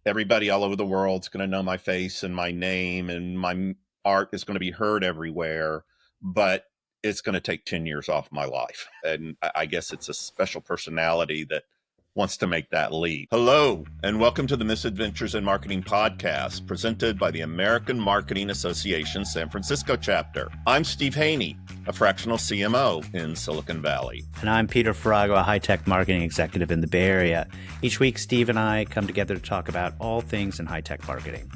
everybody all over the world is going to know my face and my name, and my art is going to be heard everywhere, but it's going to take 10 years off my life. And I guess it's a special personality that wants to make that leap. Hello, and welcome to the Misadventures in Marketing podcast, presented by the American Marketing Association San Francisco chapter. I'm Steve Haney, a fractional CMO in Silicon Valley. And I'm Peter Farago, a high-tech marketing executive in the Bay Area. Each week, Steve and I come together to talk about all things in high-tech marketing.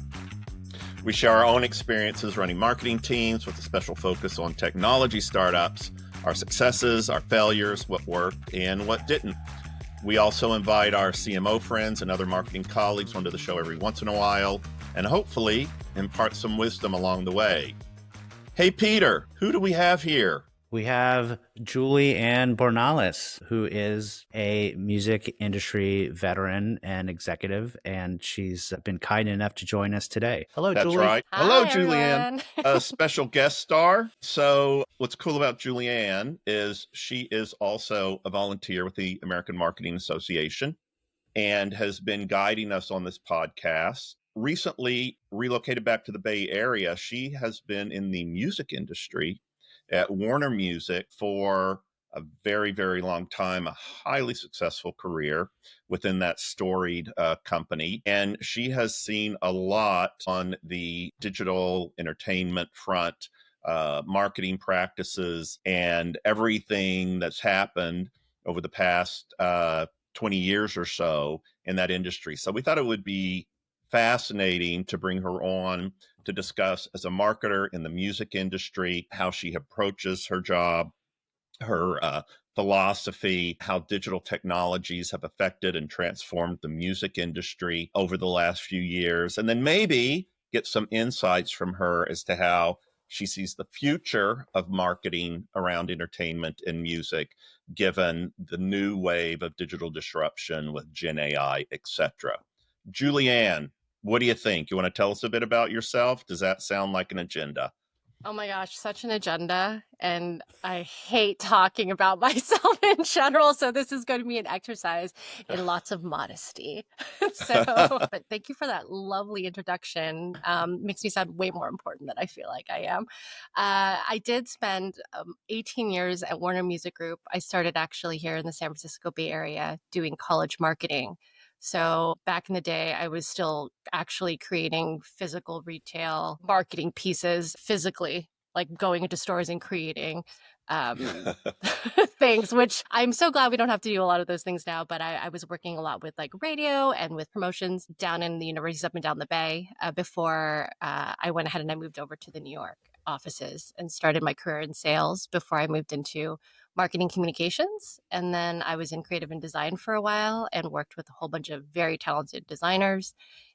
We share our own experiences running marketing teams with a special focus on technology startups, our successes, our failures, what worked, and what didn't. We also invite our CMO friends and other marketing colleagues onto the show every once in a while, and hopefully impart some wisdom along the way. Hey, Peter, who do we have here? We have JulieAnn Bornales, who is a music industry veteran and executive, and she's been kind enough to join us today. Hello, That's Julie. Right. Hi, Hello, JulieAnn, everyone. a special guest star. So what's cool about JulieAnn is she is also a volunteer with the American Marketing Association and has been guiding us on this podcast. Recently relocated back to the Bay Area, she has been in the music industry at Warner Music for a very, very long time, a highly successful career within that storied company. And she has seen a lot on the digital entertainment front, marketing practices, and everything that's happened over the past 20 years or so in that industry. So we thought it would be fascinating to bring her on to discuss, as a marketer in the music industry, how she approaches her job, her philosophy, how digital technologies have affected and transformed the music industry over the last few years, and then maybe get some insights from her as to how she sees the future of marketing around entertainment and music, given the new wave of digital disruption with Gen AI, etc. JulieAnn, what do you think? You want to tell us a bit about yourself? Does that sound like an agenda? Oh my gosh, such an agenda. And I hate talking about myself in general. So this is going to be an exercise in lots of modesty. But thank you for that lovely introduction. Makes me sound way more important than I feel like I am. I did spend 18 years at Warner Music Group. I started actually here in the San Francisco Bay Area doing college marketing. So back in the day, I was still actually creating physical retail marketing pieces physically, like going into stores and creating things, which I'm so glad we don't have to do a lot of those things now. But I was working a lot with like radio and with promotions down in the universities up and down the Bay before I went ahead and I moved over to the New York offices and started my career in sales before I moved into marketing communications. And then I was in creative and design for a while and worked with a whole bunch of very talented designers,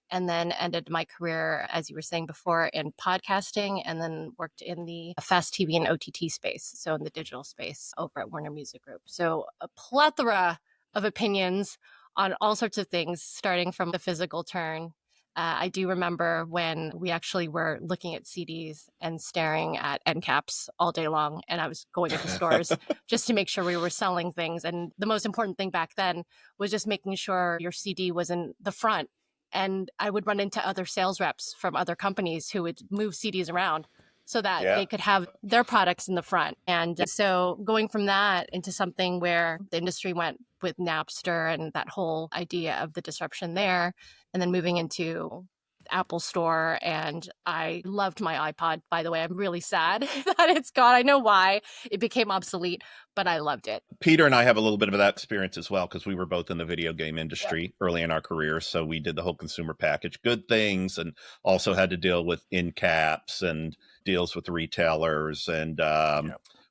and then ended my career, as you were saying before, in podcasting, and then worked in the fast TV and OTT space, so in the digital space over at Warner Music Group. So a plethora of opinions on all sorts of things, starting from the physical turn. I do remember when we actually were looking at CDs and staring at end caps all day long, and I was going into stores just to make sure we were selling things. And the most important thing back then was just making sure your CD was in the front. And I would run into other sales reps from other companies who would move CDs around so that they could have their products in the front. And so going from that into something where the industry went with Napster and that whole idea of the disruption there, and then moving into Apple Store. And I loved my iPod, by the way. I'm really sad that it's gone. I know why it became obsolete, but I loved it. Peter and I have a little bit of that experience as well, because we were both in the video game industry early in our careers. So we did the whole consumer package, good things, and also had to deal with end caps and deals with the retailers and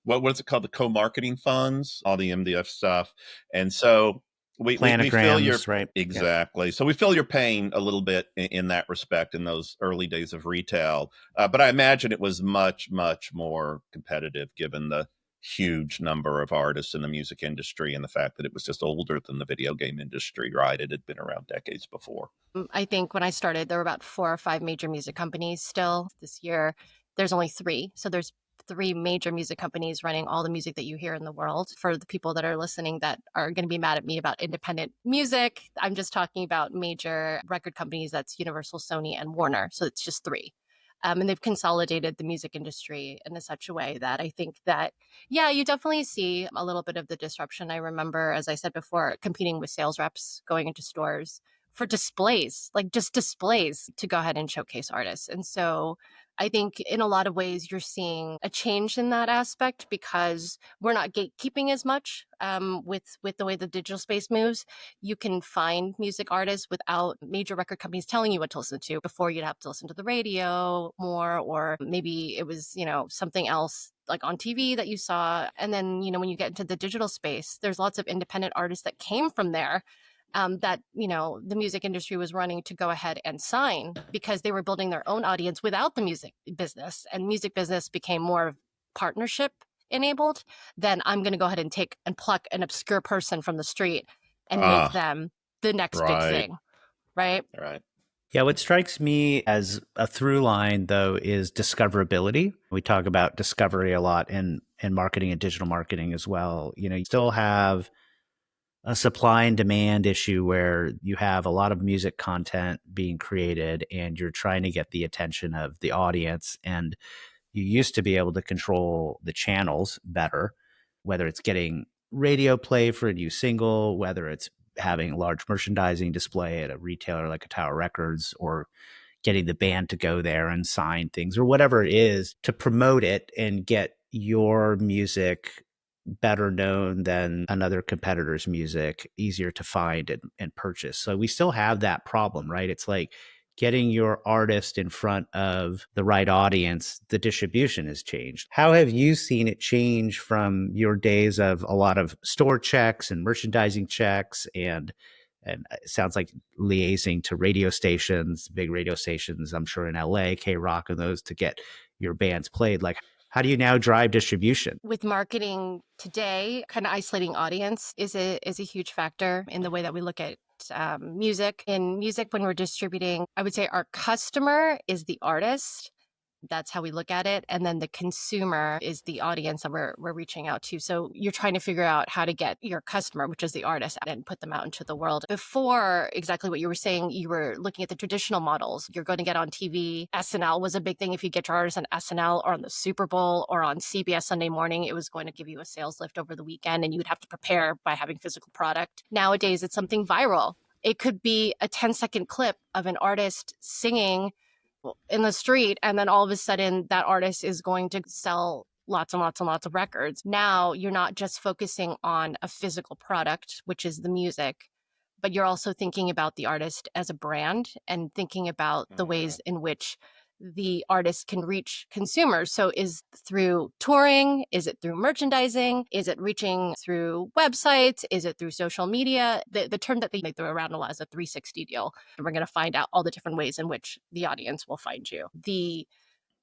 what is it called? The co-marketing funds, all the MDF stuff. And so we feel your right? Exactly. So we feel your pain a little bit in that respect in those early days of retail. But I imagine it was much, much more competitive given the huge number of artists in the music industry and the fact that it was just older than the video game industry, right? It had been around decades before. I think when I started, there were about 4 or 5 major music companies still. This year, there's only 3. So there's three major music companies running all the music that you hear in the world. For the people that are listening that are going to be mad at me about independent music, I'm just talking about major record companies. That's Universal, Sony, and Warner. So it's just three. And they've consolidated the music industry in such a way that I think that, yeah, you definitely see a little bit of the disruption. I remember, as I said before, competing with sales reps, going into stores for displays, like just displays to go ahead and showcase artists. And so I think in a lot of ways, you're seeing a change in that aspect because we're not gatekeeping as much with the way the digital space moves. You can find music artists without major record companies telling you what to listen to. Before, you'd have to listen to the radio more, or maybe it was, something else like on TV that you saw. And then, when you get into the digital space, there's lots of independent artists that came from there that, the music industry was running to go ahead and sign because they were building their own audience without the music business. And music business became more partnership enabled. Then I'm going to go ahead and take and pluck an obscure person from the street and make them the next big Right. thing. Right. Right. Yeah, what strikes me as a through line, though, is discoverability. We talk about discovery a lot in marketing and digital marketing as well. You still have a supply and demand issue where you have a lot of music content being created and you're trying to get the attention of the audience. And you used to be able to control the channels better, whether it's getting radio play for a new single, whether it's having a large merchandising display at a retailer like a Tower Records, or getting the band to go there and sign things, or whatever it is to promote it and get your music better known than another competitor's music, easier to find and purchase. So we still have that problem, right? It's like getting your artist in front of the right audience. The distribution has changed. How have you seen it change from your days of a lot of store checks and merchandising checks and it sounds like liaising to radio stations, big radio stations, I'm sure in LA, K-Rock and those to get your bands played? Like, how do you now drive distribution? With marketing today, kind of isolating audience is a huge factor in the way that we look at music. In music, when we're distributing, I would say our customer is the artist. That's how we look at it. And then the consumer is the audience that we're reaching out to. So you're trying to figure out how to get your customer, which is the artist, and put them out into the world. Before, exactly what you were saying, you were looking at the traditional models. You're going to get on TV. SNL was a big thing. If you get your artist on SNL or on the Super Bowl or on CBS Sunday morning, it was going to give you a sales lift over the weekend, and you would have to prepare by having physical product. Nowadays, it's something viral. It could be a 10-second clip of an artist singing in the street, and then all of a sudden that artist is going to sell lots and lots and lots of records. Now you're not just focusing on a physical product, which is the music, but you're also thinking about the artist as a brand and thinking about the ways in which the artist can reach consumers. So is through touring? Is it through merchandising? Is it reaching through websites? Is it through social media? The term that they throw around a lot is a 360 deal. And we're going to find out all the different ways in which the audience will find you.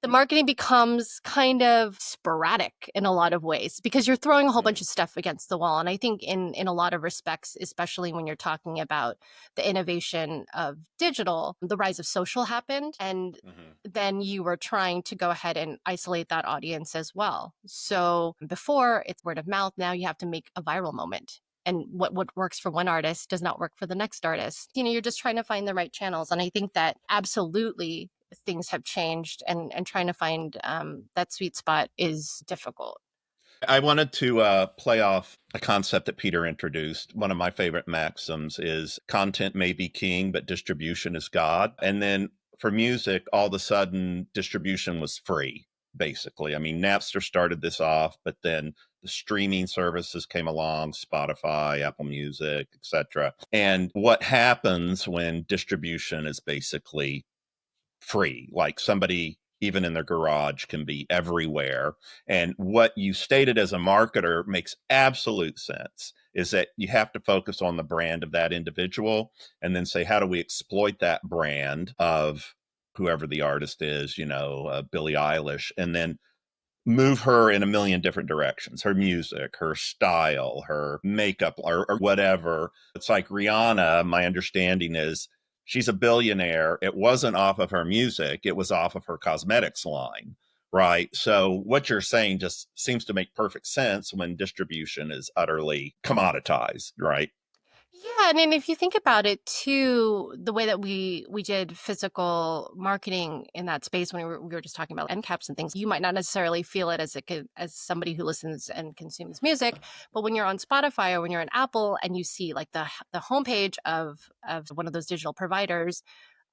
The marketing becomes kind of sporadic in a lot of ways because you're throwing a whole bunch of stuff against the wall. And I think in a lot of respects, especially when you're talking about the innovation of digital, the rise of social happened. And then you were trying to go ahead and isolate that audience as well. So before it's word of mouth, now you have to make a viral moment. And what works for one artist does not work for the next artist. You're just trying to find the right channels. And I think that absolutely things have changed, and trying to find that sweet spot is difficult. I wanted to play off a concept that Peter introduced. One of my favorite maxims is content may be king, but distribution is God. And then for music, all of a sudden, distribution was free, basically. I mean, Napster started this off, but then the streaming services came along, Spotify, Apple Music, etc. And what happens when distribution is basically free, like somebody even in their garage can be everywhere. And what you stated as a marketer makes absolute sense, is that you have to focus on the brand of that individual and then say, how do we exploit that brand of whoever the artist is, Billie Eilish, and then move her in a million different directions, her music, her style, her makeup, or whatever. It's like Rihanna, my understanding is she's a billionaire. It wasn't off of her music. It was off of her cosmetics line, right? So what you're saying just seems to make perfect sense when distribution is utterly commoditized, right? Yeah, and then if you think about it too, the way that we did physical marketing in that space when we were just talking about end caps and things, you might not necessarily feel it as somebody who listens and consumes music, but when you're on Spotify or when you're on Apple and you see like the homepage of one of those digital providers,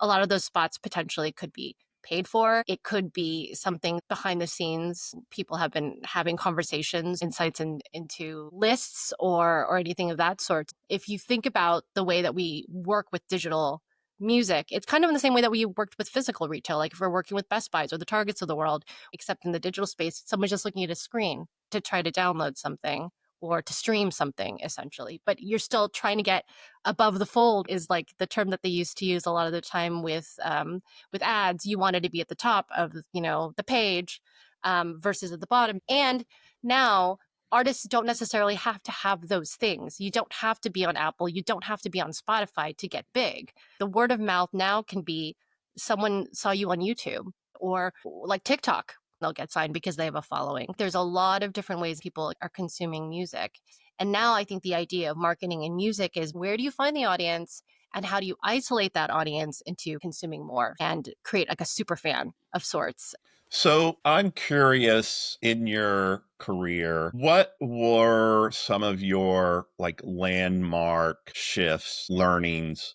a lot of those spots potentially could be paid for. It could be something behind the scenes. People have been having conversations, insights into lists or anything of that sort. If you think about the way that we work with digital music, it's kind of in the same way that we worked with physical retail. Like if we're working with Best Buys or the Targets of the world, except in the digital space, someone's just looking at a screen to try to download something or to stream something essentially. But you're still trying to get above the fold is like the term that they used to use a lot of the time with ads. You wanted to be at the top of the page versus at the bottom. And now artists don't necessarily have to have those things. You don't have to be on Apple. You don't have to be on Spotify to get big. The word of mouth now can be someone saw you on YouTube or like TikTok. They'll get signed because they have a following. There's a lot of different ways people are consuming music. And now I think the idea of marketing in music is where do you find the audience and how do you isolate that audience into consuming more and create like a super fan of sorts? So I'm curious, in your career, what were some of your like landmark shifts, learnings,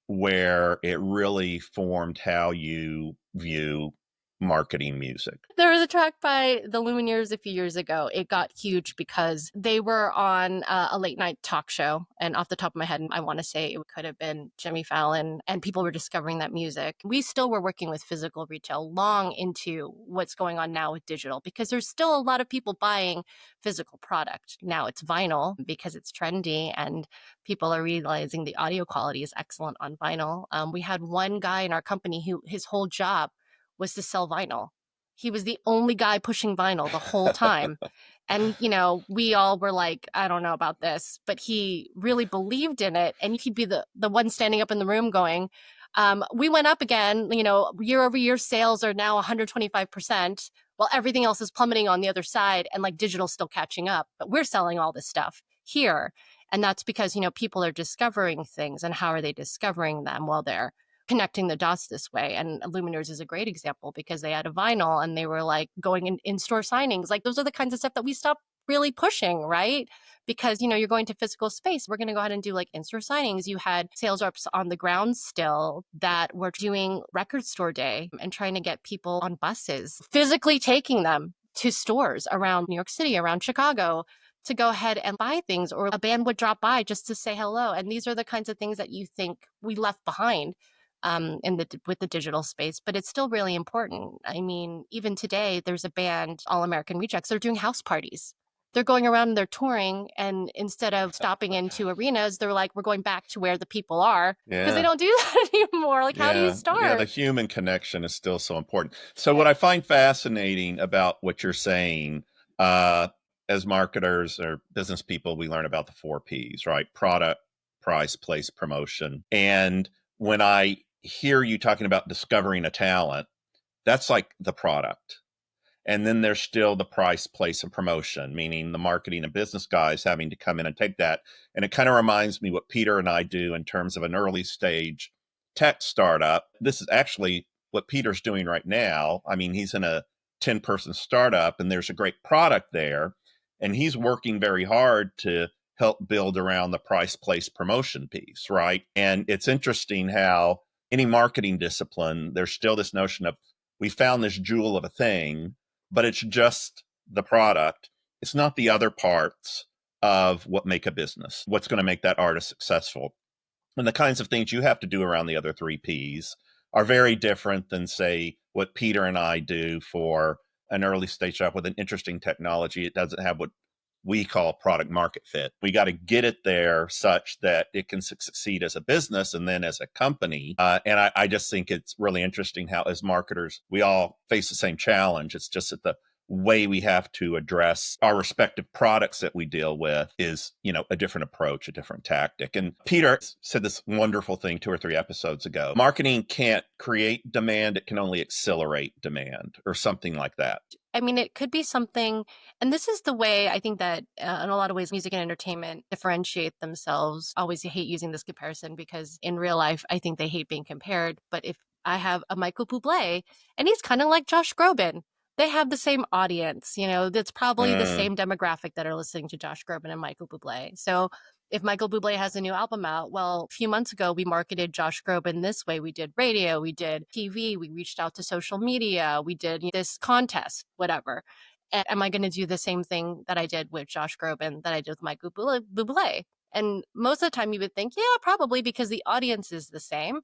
where it really formed how you view marketing music? There was a track by the Lumineers a few years ago. It got huge because they were on a late night talk show. And off the top of my head, I want to say it could have been Jimmy Fallon, and people were discovering that music. We still were working with physical retail long into what's going on now with digital because there's still a lot of people buying physical product. Now it's vinyl because it's trendy and people are realizing the audio quality is excellent on vinyl. We had one guy in our company who his whole job was to sell vinyl. He was the only guy pushing vinyl the whole time. And, we all were like, I don't know about this, but he really believed in it. And he'd be the one standing up in the room going, we went up again, year over year sales are now 125%, while everything else is plummeting on the other side and like digital's still catching up. But we're selling all this stuff here. And that's because, people are discovering things. And how are they discovering them? Well, they're connecting the dots this way. And Lumineers is a great example because they had a vinyl and they were like going in store signings. Like those are the kinds of stuff that we stopped really pushing, right? Because, you're going to physical space. We're going to go ahead and do like in-store signings. You had sales reps on the ground still that were doing record store day and trying to get people on buses, physically taking them to stores around New York City, around Chicago, to go ahead and buy things, or a band would drop by just to say hello. And these are the kinds of things that you think we left behind with the digital space, but it's still really important. I mean, even today, there's a band, All American Rejects, they're doing house parties. They're going around and they're touring, and instead of stopping into arenas, they're like, we're going back to where the people are because they Yeah. don't do that anymore. Like, how do you Yeah, the start? human connection is still so important. So what I find fascinating about what you're saying, uh, as marketers or business people, we learn about the 4 Ps, right? Product, price, place, promotion. And when I hear you talking about discovering a talent, that's like the product. And then there's still the price, place, and promotion, meaning the marketing and business guys having to come in and take that. And it kind of reminds me what Peter and I do in terms of an early stage tech startup. This is actually what Peter's doing right now. I mean, he's in a 10-person startup and there's a great product there. And he's working very hard to help build around the price, place, promotion piece, right? And it's interesting how any marketing discipline, there's still this notion of we found this jewel of a thing, but it's just the product. It's not the other parts of what make a business, what's going to make that artist successful. And the kinds of things you have to do around the other 3 Ps are very different than, say, what Peter and I do for an early stage startup with an interesting technology. It doesn't have what we call product market fit. We got to get it there such that it can succeed as a business and then as a company. And I just think it's really interesting how, as marketers, we all face the same challenge. It's just that the way we have to address our respective products that we deal with is, a different approach, a different tactic. And Peter said this wonderful thing 2 or 3 episodes ago. Marketing can't create demand, it can only accelerate demand, or something like that. I mean, it could be something, and this is the way I think that in a lot of ways, music and entertainment differentiate themselves. I always hate using this comparison because in real life, I think they hate being compared. But if I have a Michael Bublé and he's kind of like Josh Groban, they have the same audience, that's probably the same demographic that are listening to Josh Groban and Michael Bublé. So if Michael Bublé has a new album out, well, a few months ago, we marketed Josh Groban this way. We did radio, we did TV, we reached out to social media, we did this contest, whatever. And am I going to do the same thing that I did with Josh Groban that I did with Michael Bublé? And most of the time you would think, yeah, probably because the audience is the same.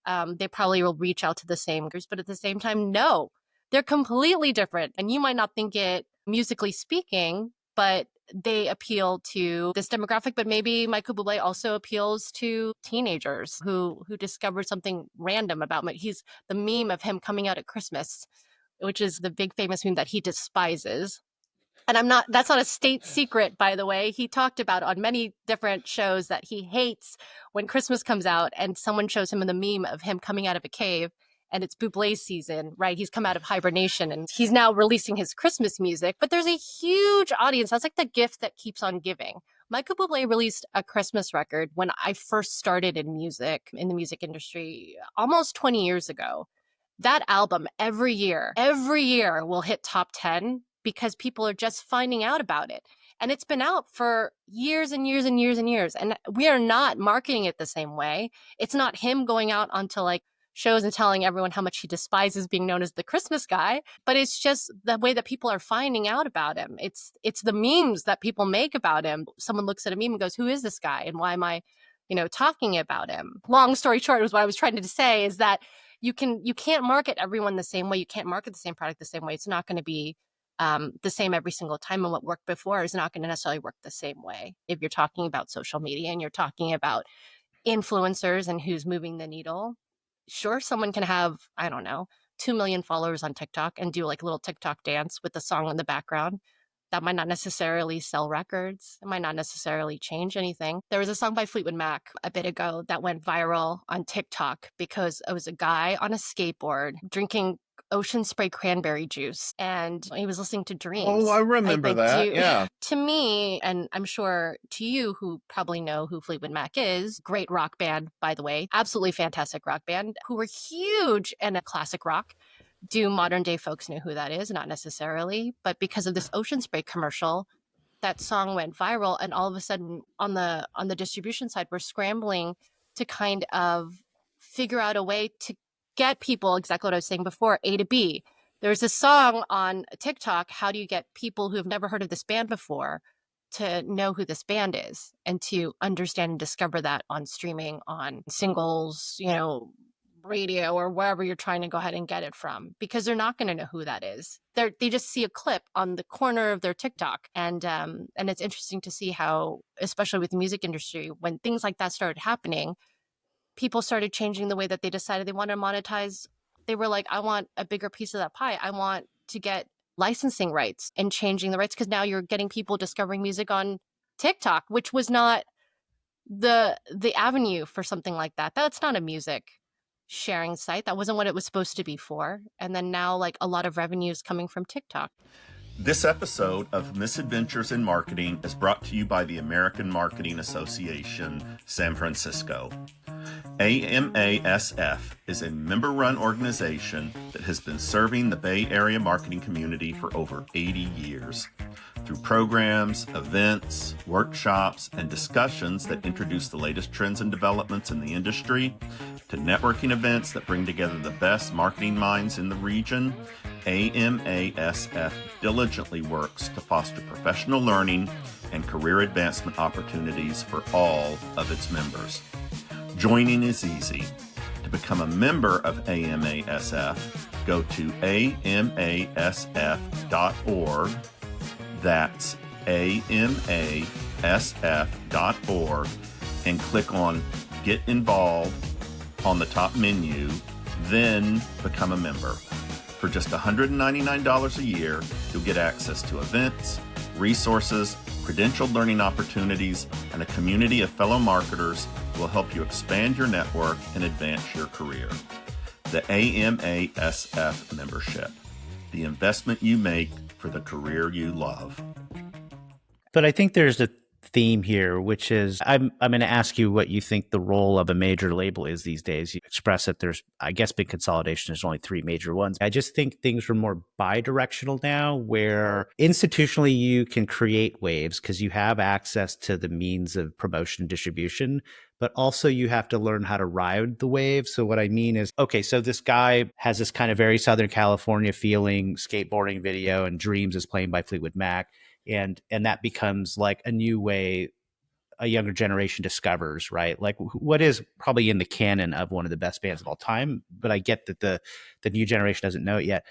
They probably will reach out to the same groups, but at the same time, no, they're completely different. And you might not think it musically speaking, but they appeal to this demographic. But maybe Michael Bublé also appeals to teenagers who discovered something random about him. He's the meme of him coming out at Christmas, which is the big famous meme that he despises. And that's not a state secret, by the way. He talked about on many different shows that he hates when Christmas comes out and someone shows him in the meme of him coming out of a cave and it's Bublé's season, right? He's come out of hibernation and he's now releasing his Christmas music, but there's a huge audience. That's like the gift that keeps on giving. Michael Bublé released a Christmas record when I first started in music, in the music industry, almost 20 years ago. That album every year will hit top 10 because people are just finding out about it. And it's been out for years and years and years and years. And we are not marketing it the same way. It's not him going out onto like shows and telling everyone how much he despises being known as the Christmas guy, but it's just the way that people are finding out about him. It's the memes that people make about him. Someone looks at a meme and goes, who is this guy? And why am I, talking about him? Long story short, was what I was trying to say is that you can't market everyone the same way. You can't market the same product the same way. It's not going to be the same every single time. And what worked before is not going to necessarily work the same way. If you're talking about social media and you're talking about influencers and who's moving the needle, sure, someone can have, 2 million followers on TikTok and do like a little TikTok dance with the song in the background. That might not necessarily sell records. It might not necessarily change anything. There was a song by Fleetwood Mac a bit ago that went viral on TikTok because it was a guy on a skateboard drinking ocean spray cranberry juice and he was listening to Dreams. Oh, I remember that. Yeah. To me, and I'm sure to you who probably know who Fleetwood Mac is, great rock band, by the way, absolutely fantastic rock band who were huge in a classic rock. Do modern day folks know who that is? Not necessarily, but because of this ocean spray commercial, that song went viral, and all of a sudden on the distribution side, we're scrambling to kind of figure out a way to get people, exactly what I was saying before, A to B. There's a song on TikTok, how do you get people who have never heard of this band before to know who this band is and to understand and discover that on streaming, on singles, radio or wherever you're trying to go ahead and get it from, because they're not going to know who that is. They just see a clip on the corner of their TikTok. And it's interesting to see how, especially with the music industry, when things like that started happening, people started changing the way that they decided they want to monetize. They were like, I want a bigger piece of that pie. I want to get licensing rights and changing the rights, because now you're getting people discovering music on TikTok, which was not the avenue for something like that. That's not a music sharing site. That wasn't what it was supposed to be for. And then now like a lot of revenue is coming from TikTok. This episode of Misadventures in Marketing is brought to you by the American Marketing Association, San Francisco. AMASF is a member-run organization that has been serving the Bay Area marketing community for over 80 years. Through programs, events, workshops, and discussions that introduce the latest trends and developments in the industry, to networking events that bring together the best marketing minds in the region, AMASF diligently works to foster professional learning and career advancement opportunities for all of its members. Joining is easy. To become a member of AMASF, go to amasf.org. That's amasf.org and click on Get Involved on the top menu, then become a member. For For just $199 a year, you'll get access to events, resources, credentialed learning opportunities, and a community of fellow marketers who will help you expand your network and advance your career. The AMASF membership, the investment you make for the career you love. But I think there's a theme here, which is I'm going to ask you what you think the role of a major label is these days. You express that there's, I guess, big consolidation. There's only 3 major ones. I just think things are more bi-directional now, where institutionally you can create waves because you have access to the means of promotion and distribution, but also you have to learn how to ride the wave. So what I mean is, okay, so this guy has this kind of very Southern California feeling skateboarding video, and Dreams is playing by Fleetwood Mac. And that becomes like a new way a younger generation discovers, right? Like what is probably in the canon of one of the best bands of all time, but I get that the new generation doesn't know it yet.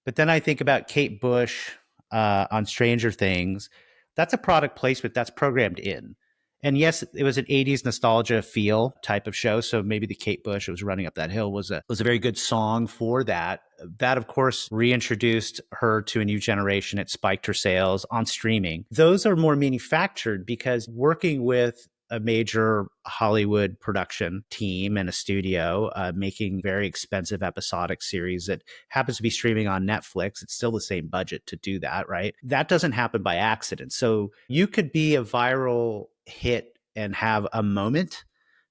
But then I think about Kate Bush on Stranger Things. That's a product placement that's programmed in. And yes, it was an 80s nostalgia feel type of show. So maybe the Kate Bush, it was Running Up That Hill, was a very good song for that. That, of course, reintroduced her to a new generation. It spiked her sales on streaming. Those are more manufactured because working with a major Hollywood production team and a studio making very expensive episodic series that happens to be streaming on Netflix. It's still the same budget to do that, right? That doesn't happen by accident. So you could be a viral hit and have a moment,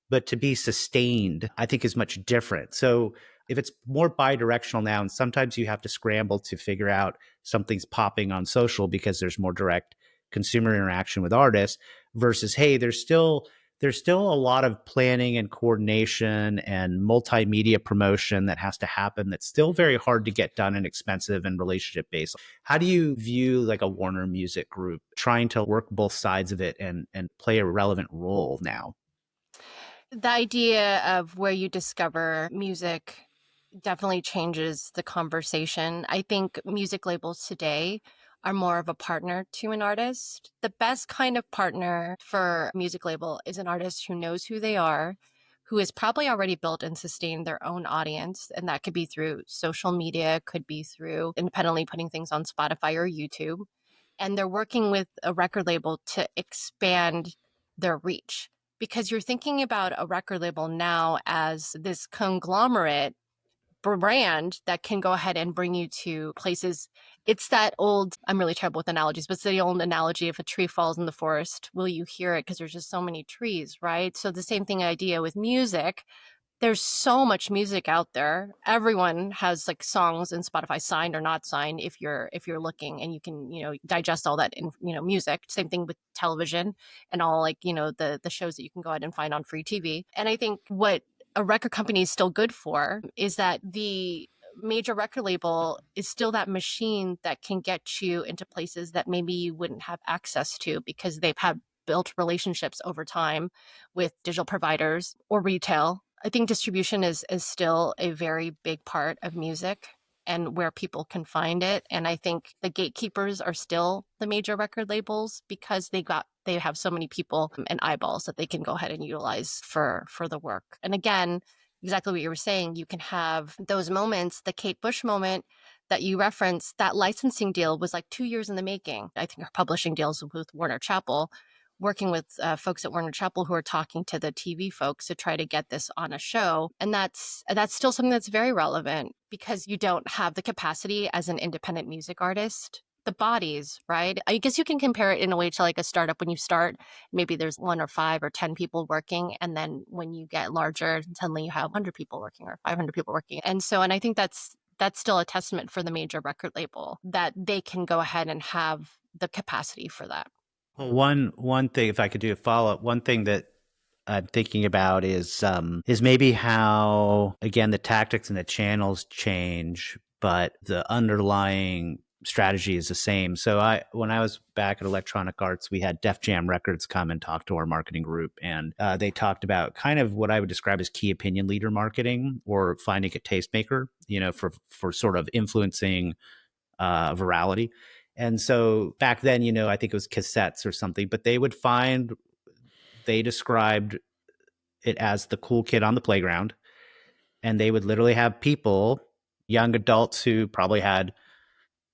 but to be sustained, I think is much different. So if it's more bi-directional now, and sometimes you have to scramble to figure out something's popping on social because there's more direct consumer interaction with artists versus, hey, there's still a lot of planning and coordination and multimedia promotion that has to happen that's still very hard to get done and expensive and relationship based. How do you view like a Warner Music Group trying to work both sides of it and play a relevant role now? The idea of where you discover music definitely changes the conversation. I think music labels today are more of a partner to an artist. The best kind of partner for a music label is an artist who knows who they are, who has probably already built and sustained their own audience. And that could be through social media, could be through independently putting things on Spotify or YouTube. And they're working with a record label to expand their reach. Because you're thinking about a record label now as this conglomerate brand that can go ahead and bring you to places. It's that old, I'm really terrible with analogies, but it's the old analogy: if a tree falls in the forest, will you hear it? Because there's just so many trees, right? So the same thing idea with music. There's so much music out there. Everyone has like songs in Spotify, signed or not signed, if you're looking, and you can, digest all that in, music. Same thing with television and all, like, the shows that you can go ahead and find on free TV. And I think what a record company is still good for is that the major record label is still that machine that can get you into places that maybe you wouldn't have access to because they've had built relationships over time with digital providers or retail. I think distribution is still a very big part of music and where people can find it. And I think the gatekeepers are still the major record labels because they have so many people and eyeballs that they can go ahead and utilize for the work. And again, exactly what you were saying, you can have those moments. The Kate Bush moment that you referenced, that licensing deal was like 2 years in the making. I think her publishing deals with Warner Chappell, working with folks at Warner Chappell who are talking to the TV folks to try to get this on a show. And that's still something that's very relevant because you don't have the capacity as an independent music artist. The bodies, right? I guess you can compare it in a way to like a startup. When you start, maybe there's 1 or 5 or 10 people working. And then when you get larger, suddenly you have 100 people working or 500 people working. And I think that's still a testament for the major record label that they can go ahead and have the capacity for that. Well, one thing, if I could do a follow-up, one thing that I'm thinking about is maybe how, again, the tactics and the channels change, but the underlying strategy is the same. So when I was back at Electronic Arts, we had Def Jam Records come and talk to our marketing group, and they talked about kind of what I would describe as key opinion leader marketing, or finding a tastemaker, for sort of influencing virality. And so back then, I think it was cassettes or something, but they described it as the cool kid on the playground. And they would literally have people young adults who probably had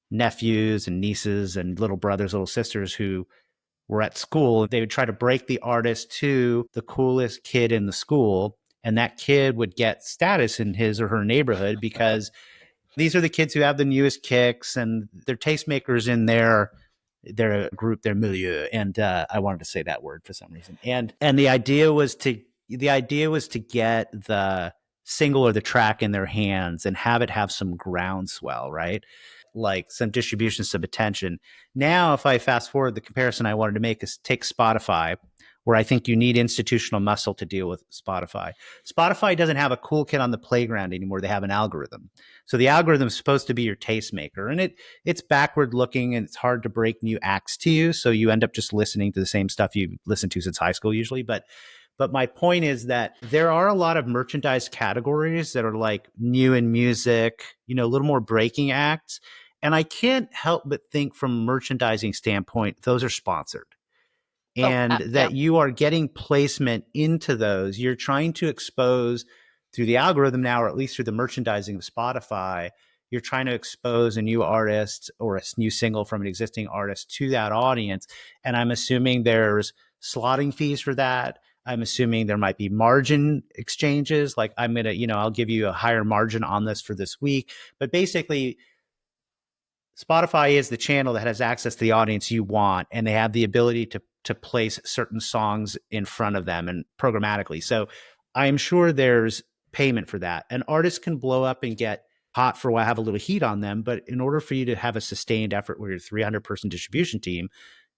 nephews and nieces and little brothers, little sisters who were at school. They would try to break the artist to the coolest kid in the school. And that kid would get status in his or her neighborhood because these are the kids who have the newest kicks and they're tastemakers in their group, their milieu. And I wanted to say that word for some reason. And the idea was to get the single or the track in their hands and have it have some groundswell, right? Like some distribution, some attention. Now, if I fast forward, the comparison I wanted to make is take Spotify, where I think you need institutional muscle to deal with Spotify. Spotify doesn't have a cool kid on the playground anymore. They have an algorithm. So the algorithm is supposed to be your tastemaker, and it's backward looking and it's hard to break new acts to you. So you end up just listening to the same stuff you've listened to since high school usually. But my point is that there are a lot of merchandise categories that are like new in music, a little more breaking acts. And I can't help but think from a merchandising standpoint, those are sponsored. And that you are getting placement into those. You're trying to expose through the algorithm now, or at least through the merchandising of Spotify, you're trying to expose a new artist or a new single from an existing artist to that audience. And I'm assuming there's slotting fees for that. I'm assuming there might be margin exchanges. Like I'm going to, I'll give you a higher margin on this for this week. But basically, Spotify is the channel that has access to the audience you want, and they have the ability to place certain songs in front of them and programmatically. So I'm sure there's payment for that. An artist can blow up and get hot for a while, have a little heat on them. But in order for you to have a sustained effort where your 300-person distribution team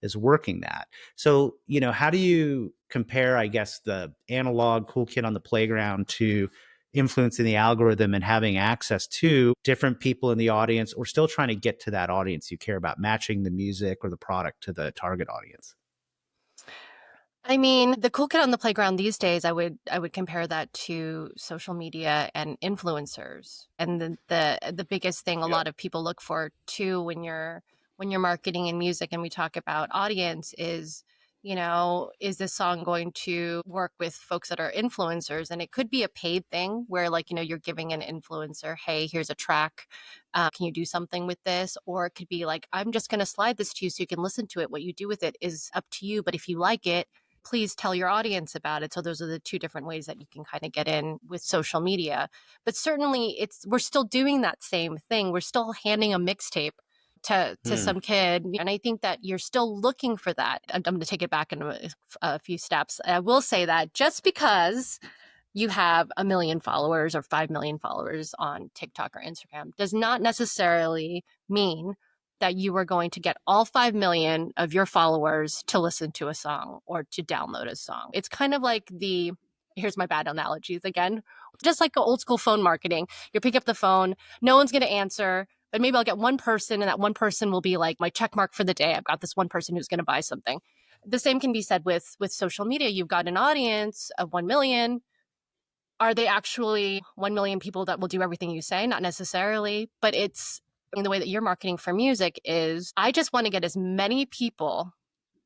is working that. So, how do you compare, I guess, the analog cool kid on the playground to influencing the algorithm and having access to different people in the audience, or still trying to get to that audience you care about, matching the music or the product to the target audience? I mean, the cool kid on the playground these days, I would compare that to social media and influencers. And the biggest thing a lot of people look for too when you're marketing in music and we talk about audience is, is this song going to work with folks that are influencers? And it could be a paid thing where you're giving an influencer, hey, here's a track. Can you do something with this? Or it could be like, I'm just going to slide this to you so you can listen to it. What you do with it is up to you. But if you like it, please tell your audience about it. So those are the two different ways that you can kind of get in with social media. But certainly we're still doing that same thing. We're still handing a mixtape to some kid. And I think that you're still looking for that. I'm going to take it back in a few steps. I will say that just because you have 1 million followers or 5 million followers on TikTok or Instagram does not necessarily mean that you are going to get all 5 million of your followers to listen to a song or to download a song. It's kind of like here's my bad analogies again, just like old school phone marketing. You pick up the phone, no one's going to answer, but maybe I'll get one person and that one person will be like my check mark for the day. I've got this one person who's going to buy something. The same can be said with social media. You've got an audience of 1 million. Are they actually 1 million people that will do everything you say? Not necessarily, but it's the way that you're marketing for music is I just want to get as many people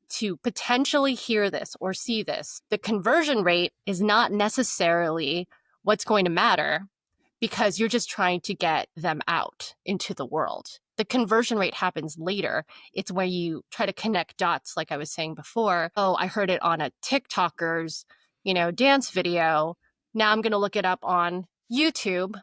to potentially hear this or see this. The conversion rate is not necessarily what's going to matter because you're just trying to get them out into the world. The conversion rate happens later. It's where you try to connect dots, like I was saying before. Oh, I heard it on a TikToker's, dance video. Now I'm going to look it up on YouTube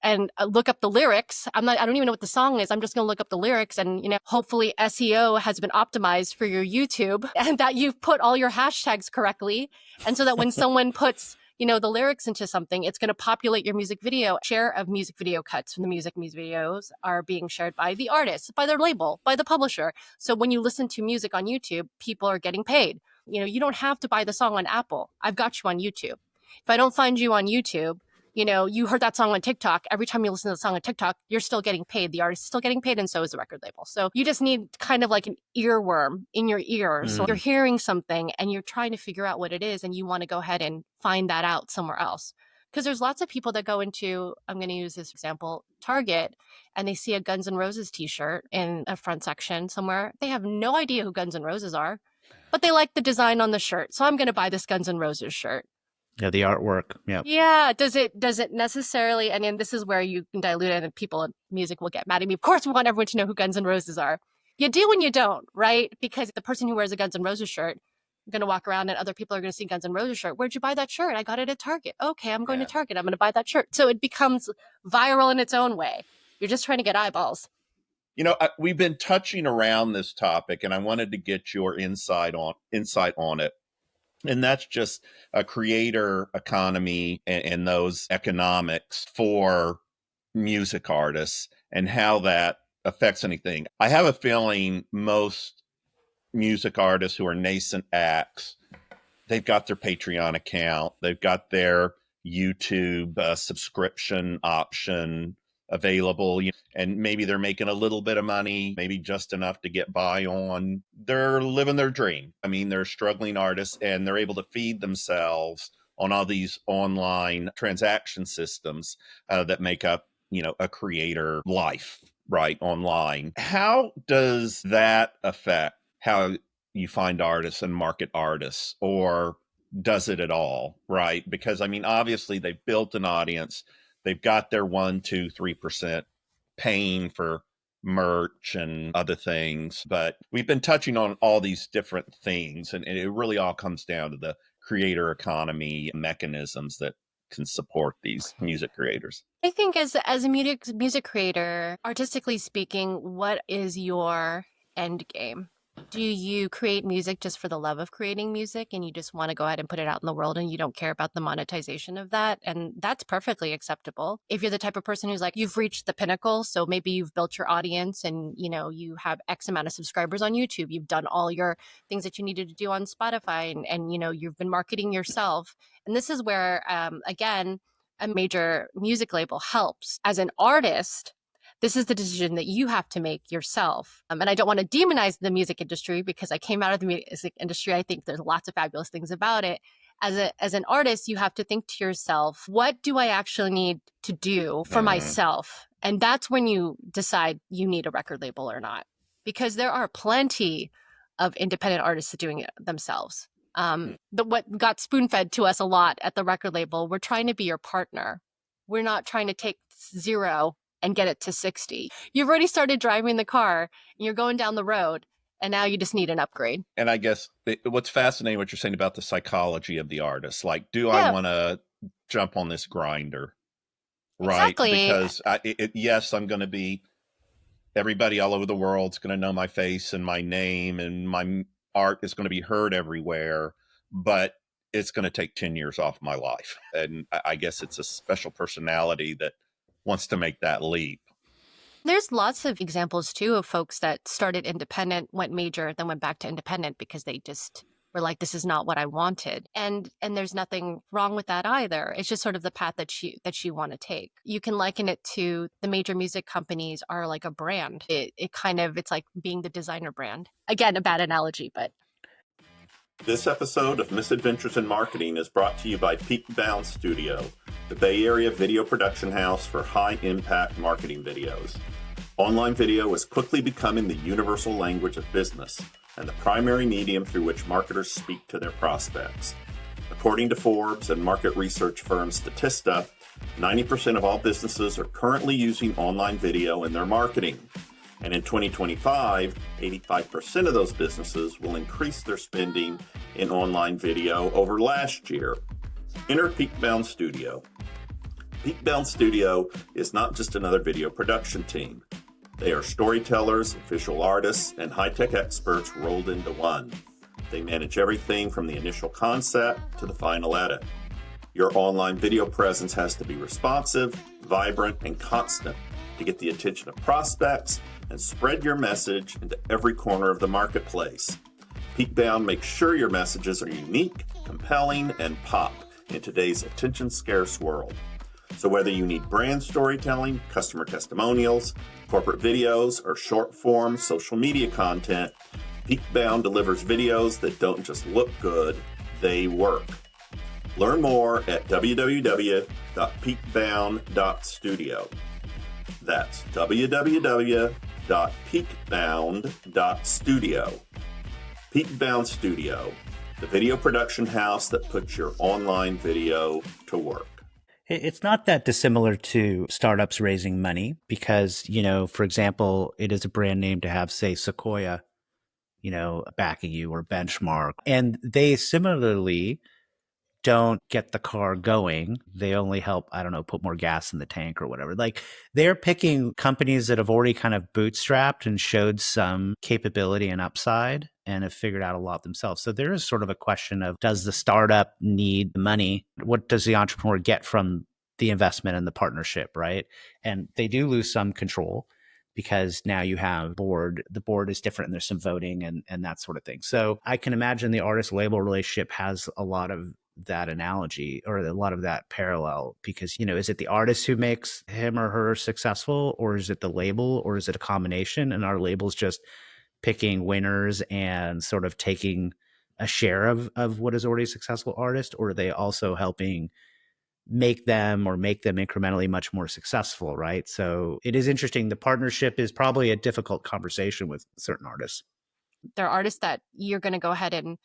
and look up the lyrics. I don't even know what the song is. I'm just going to look up the lyrics and, hopefully SEO has been optimized for your YouTube and that you've put all your hashtags correctly. And so that when someone puts, the lyrics into something, it's going to populate your music video. Share of music video cuts from the music videos are being shared by the artist, by their label, by the publisher. So when you listen to music on YouTube, people are getting paid. You don't have to buy the song on Apple. I've got you on YouTube. If I don't find you on YouTube, you heard that song on TikTok. Every time you listen to the song on TikTok, you're still getting paid. The artist is still getting paid, and so is the record label. So you just need kind of like an earworm in your ear. So you're hearing something and you're trying to figure out what it is, and you want to go ahead and find that out somewhere else. Because there's lots of people that go into, I'm going to use this example, Target, and they see a Guns N' Roses t-shirt in a front section somewhere. They have no idea who Guns N' Roses are, but they like the design on the shirt. So I'm going to buy this Guns N' Roses shirt. Yeah, the artwork. Yeah. Yeah. Does it necessarily, and then this is where you can dilute it and people in music will get mad at me. Of course, we want everyone to know who Guns N' Roses are. You do and you don't, right? Because the person who wears a Guns N' Roses shirt, going to walk around and other people are going to see Guns N' Roses shirt. Where'd you buy that shirt? I got it at Target. Okay, I'm going to Target. I'm going to buy that shirt. So it becomes viral in its own way. You're just trying to get eyeballs. We've been touching around this topic, and I wanted to get your insight on it. And that's just a creator economy and those economics for music artists and how that affects anything. I have a feeling most music artists who are nascent acts, they've got their Patreon account, they've got their YouTube subscription option available, and maybe they're making a little bit of money, maybe just enough to get by on. They're living their dream. I mean, they're struggling artists and they're able to feed themselves on all these online transaction systems that make up, a creator life, right, online. How does that affect how you find artists and market artists, or does it at all, right? Because, I mean, obviously they've built an audience. They've got their 1%, 2%, 3% paying for merch and other things. But we've been touching on all these different things, and it really all comes down to the creator economy mechanisms that can support these music creators. I think as a music creator, artistically speaking, what is your end game? Do you create music just for the love of creating music and you just want to go ahead and put it out in the world and you don't care about the monetization of that? And that's perfectly acceptable. If you're the type of person who's like, you've reached the pinnacle, so maybe you've built your audience and, you have X amount of subscribers on YouTube, you've done all your things that you needed to do on Spotify and you've been marketing yourself. And this is where, again, a major music label helps. As an artist, this is the decision that you have to make yourself. And I don't want to demonize the music industry because I came out of the music industry. I think there's lots of fabulous things about it. As an artist, you have to think to yourself, what do I actually need to do for myself? And that's when you decide you need a record label or not. Because there are plenty of independent artists doing it themselves. What got spoon-fed to us a lot at the record label, we're trying to be your partner. We're not trying to take 0 and get it to 60. You've already started driving the car and you're going down the road and now you just need an upgrade. And I guess what's fascinating, what you're saying about the psychology of the artist, like, do I want to jump on this grinder? Right. Exactly. Because yes, I'm going to be, everybody all over the world's going to know my face and my name and my art is going to be heard everywhere, but it's going to take 10 years off my life. And I guess it's a special personality that wants to make that leap. There's lots of examples too of folks that started independent, went major, then went back to independent because they just were like, this is not what I wanted. And there's nothing wrong with that either. It's just sort of the path that you want to take. You can liken it to the major music companies are like a brand. It's like being the designer brand. Again, a bad analogy, but. This episode of Misadventures in Marketing is brought to you by Peakbound Studio, the Bay Area video production house for high-impact marketing videos. Online video is quickly becoming the universal language of business and the primary medium through which marketers speak to their prospects. According to Forbes and market research firm Statista, 90% of all businesses are currently using online video in their marketing. And in 2025, 85% of those businesses will increase their spending in online video over last year. Enter Peakbound Studio. Peakbound Studio is not just another video production team. They are storytellers, visual artists, and high-tech experts rolled into one. They manage everything from the initial concept to the final edit. Your online video presence has to be responsive, vibrant, and constant to get the attention of prospects and spread your message into every corner of the marketplace. Peakbound makes sure your messages are unique, compelling, and pop in today's attention-scarce world. So whether you need brand storytelling, customer testimonials, corporate videos, or short-form social media content, Peakbound delivers videos that don't just look good, they work. Learn more at www.peakbound.studio. That's www.peakbound.studio. Peakbound Studio, the video production house that puts your online video to work. It's not that dissimilar to startups raising money because, for example, it is a brand name to have, say, Sequoia, backing you, or Benchmark. And they similarly don't get the car going. They only help, I don't know, put more gas in the tank or whatever. Like, they're picking companies that have already kind of bootstrapped and showed some capability and upside and have figured out a lot themselves. So there is sort of a question of, does the startup need the money? What does the entrepreneur get from the investment and the partnership, right? And they do lose some control because now you have board. The board is different and there's some voting and that sort of thing. So I can imagine the artist label relationship has a lot of that analogy or a lot of that parallel because, is it the artist who makes him or her successful, or is it the label, or is it a combination? And our label's just picking winners and sort of taking a share of what is already a successful artist, or are they also helping make them incrementally much more successful, right? So it is interesting. The partnership is probably a difficult conversation with certain artists. There are artists that you're going to go ahead and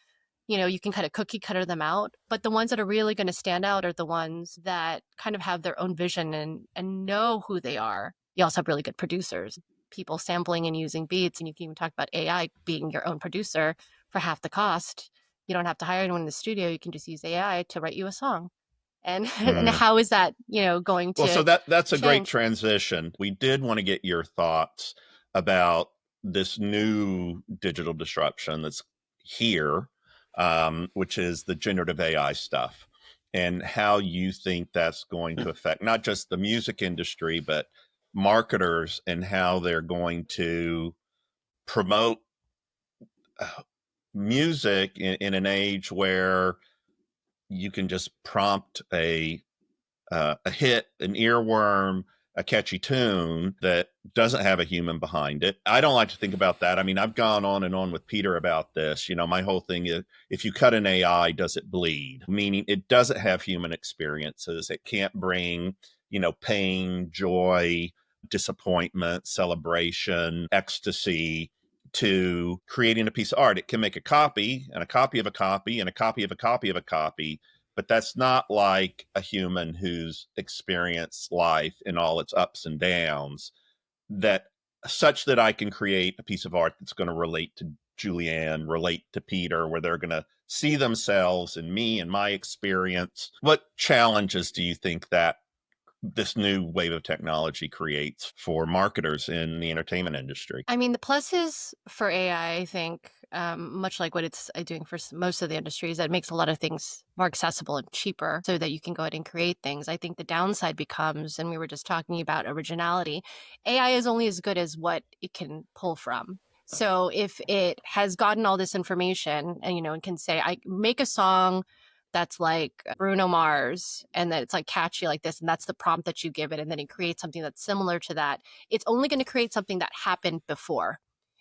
you can kind of cookie cutter them out. But the ones that are really going to stand out are the ones that kind of have their own vision and know who they are. You also have really good producers, people sampling and using beats. And you can even talk about AI being your own producer for half the cost. You don't have to hire anyone in the studio. You can just use AI to write you a song. And and how is that, going to Well, so that's a great change? transition. We did want to get your thoughts about this new digital disruption that's here, which is the generative AI stuff, and how you think that's going to affect not just the music industry, but marketers and how they're going to promote music in an age where you can just prompt a hit, an earworm, a catchy tune that doesn't have a human behind it. I don't like to think about that. I mean, I've gone on and on with Peter about this. My whole thing is, if you cut an AI, does it bleed? Meaning it doesn't have human experiences. It can't bring, pain, joy, disappointment, celebration, ecstasy to creating a piece of art. It can make a copy and a copy of a copy and a copy of a copy of a copy, but that's not like a human who's experienced life in all its ups and downs, that such that I can create a piece of art that's going to relate to JulieAnn, relate to Peter, where they're going to see themselves in me and my experience. What challenges do you think that this new wave of technology creates for marketers in the entertainment industry? I mean, the pluses for AI, I think, much like what it's doing for most of the industries, that it makes a lot of things more accessible and cheaper so that you can go ahead and create things. I think the downside becomes, and we were just talking about originality, AI is only as good as what it can pull from. So if it has gotten all this information and, and can say, I make a song that's like Bruno Mars and that it's like catchy like this, and that's the prompt that you give it, and then it creates something that's similar to that, it's only going to create something that happened before.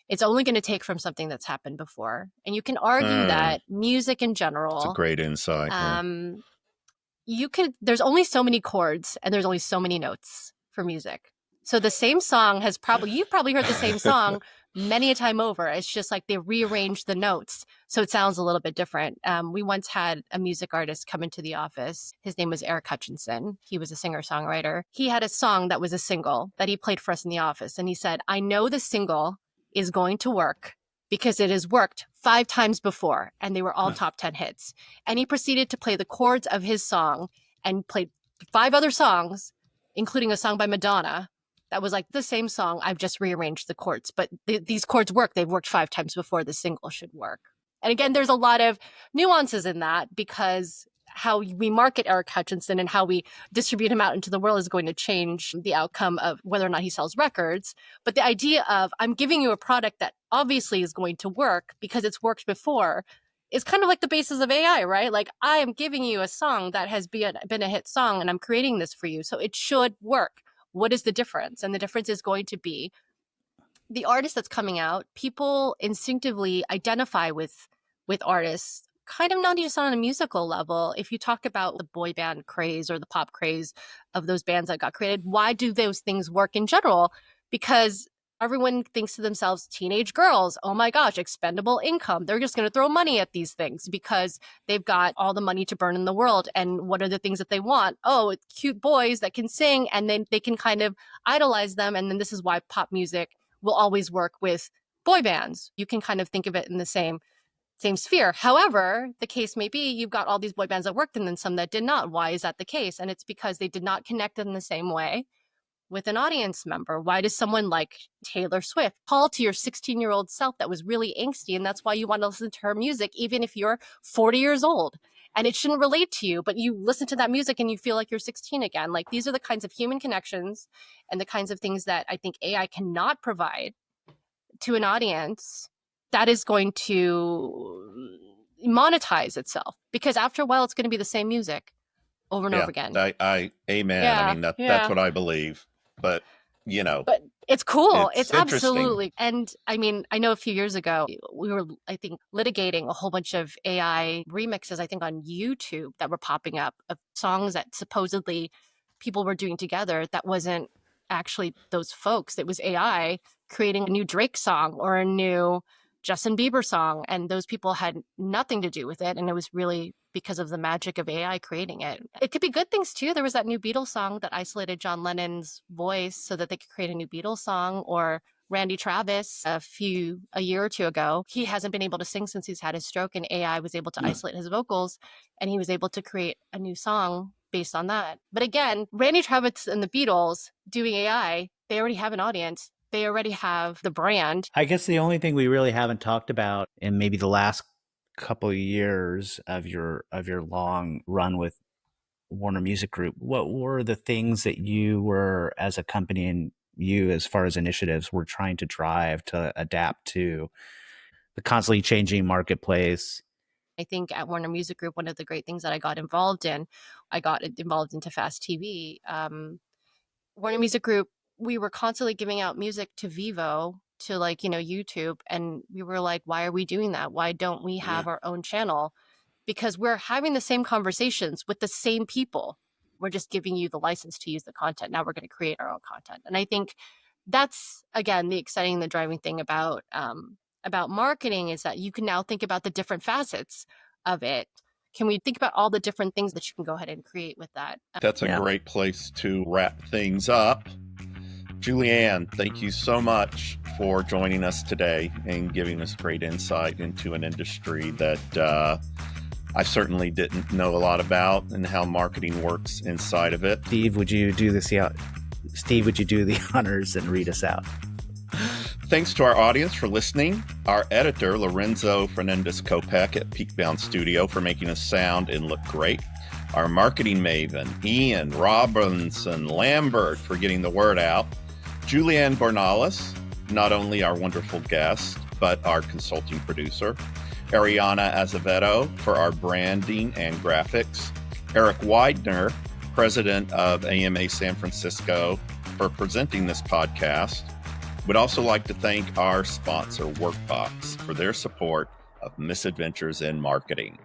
It's only going to take from something that's happened before. And you can argue that music in general, it's a great insight. There's only so many chords and there's only so many notes for music. So the same song you've probably heard the same song many a time over. It's just like they rearranged the notes so it sounds a little bit different. We once had a music artist come into the office. His name was Eric Hutchinson. He was a singer-songwriter. He had a song that was a single that he played for us in the office. And he said, I know the single is going to work because it has worked 5 times before, and they were all top 10 hits. And he proceeded to play the chords of his song and played 5 other songs, including a song by Madonna that was like the same song. I've just rearranged the chords, but these chords work. They've worked 5 times before. The single should work. And again, there's a lot of nuances in that because how we market Eric Hutchinson and how we distribute him out into the world is going to change the outcome of whether or not he sells records. But the idea of I'm giving you a product that obviously is going to work because it's worked before is kind of like the basis of AI, right? Like I am giving you a song that has been a hit song and I'm creating this for you. So it should work. What is the difference? And the difference is going to be the artist that's coming out. People instinctively identify with artists, kind of not just on a musical level. If you talk about the boy band craze or the pop craze of those bands that got created, why do those things work in general? Because everyone thinks to themselves, teenage girls, oh my gosh, expendable income. They're just going to throw money at these things because they've got all the money to burn in the world. And what are the things that they want? Oh, cute boys that can sing, and then they can kind of idolize them. And then this is why pop music will always work with boy bands. You can kind of think of it in the same sphere. However, the case may be you've got all these boy bands that worked and then some that did not. Why is that the case? And it's because they did not connect in the same way with an audience member. Why does someone like Taylor Swift call to your 16-year-old self that was really angsty, and that's why you want to listen to her music even if you're 40 years old? And it shouldn't relate to you, but you listen to that music and you feel like you're 16 again. Like, these are the kinds of human connections and the kinds of things that I think AI cannot provide to an audience that is going to monetize itself, because after a while it's going to be the same music over and over again. I amen. Yeah, I mean, that's what I believe. But, but it's cool. It's interesting. Absolutely. And I mean, I know a few years ago, we were, I think, litigating a whole bunch of AI remixes, I think on YouTube, that were popping up of songs that supposedly people were doing together that wasn't actually those folks. It was AI creating a new Drake song or a new Justin Bieber song. And those people had nothing to do with it. And it was really because of the magic of AI creating it. It could be good things too. There was that new Beatles song that isolated John Lennon's voice so that they could create a new Beatles song. Or Randy Travis a year or two ago, he hasn't been able to sing since he's had his stroke, and AI was able to isolate his vocals, and he was able to create a new song based on that. But again, Randy Travis and the Beatles doing AI, they already have an audience. They already have the brand. I guess the only thing we really haven't talked about in maybe the last couple of years of your long run with Warner Music Group, what were the things that you were, as a company, and you as far as initiatives, were trying to drive to adapt to the constantly changing marketplace? I think at Warner Music Group, one of the great things that I got involved into Fast TV. Warner Music Group, we were constantly giving out music to Vivo, to YouTube. And we were like, why are we doing that? Why don't we have our own channel? Because we're having the same conversations with the same people. We're just giving you the license to use the content. Now we're going to create our own content. And I think that's, again, the exciting, the driving thing about marketing, is that you can now think about the different facets of it. Can we think about all the different things that you can go ahead and create with that? That's a great place to wrap things up. JulieAnn, thank you so much for joining us today and giving us great insight into an industry that I certainly didn't know a lot about, and how marketing works inside of it. Steve, would you do the honors and read us out? Thanks to our audience for listening. Our editor, Lorenzo Fernandez-Kopec at Peakbound Studio, for making us sound and look great. Our marketing maven, Ian Robinson-Lambert, for getting the word out. JulieAnn Bornales, not only our wonderful guest, but our consulting producer. Ariana Azevedo for our branding and graphics. Eric Widener, president of AMA San Francisco, for presenting this podcast. We'd also like to thank our sponsor, Workbox, for their support of Misadventures in Marketing.